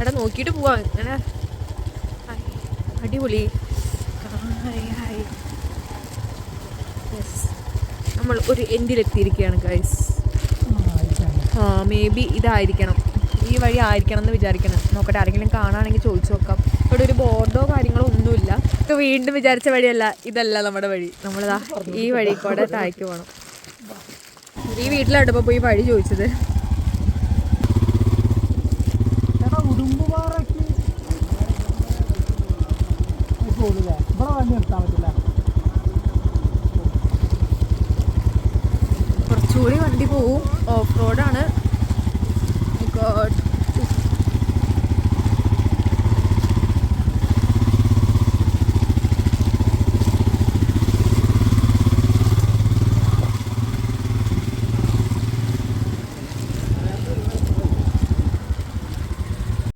എടാ നോക്കിയിട്ട് പോവാം. അങ്ങനെ അടിപൊളി. നമ്മൾ ഒരു എൻഡിലെത്തിയിരിക്കുകയാണ് ഗൈസ്. മേ ബി ഇതായിരിക്കണം, ഈ വഴി ആയിരിക്കണം എന്ന് വിചാരിക്കണം. നോക്കട്ടെ, ആരെങ്കിലും കാണുകയാണെങ്കിൽ ചോദിച്ചു നോക്കാം. ഇവിടെ ഒരു ബോർഡോ കാര്യങ്ങളോ ഒന്നുമില്ല. വീണ്ടും വിചാരിച്ച വഴിയല്ല, ഇതല്ല നമ്മുടെ വഴി. നമ്മളിതാ ഈ വഴി കൂടെ താഴേക്ക് പോകണം. ഈ വീട്ടിലായിട്ടപ്പോൾ പോയി വഴി ചോദിച്ചത്. കുറച്ചുകൂടി വണ്ടി പോവും. ഓഫ് റോഡാണ്. ഗോഡ്,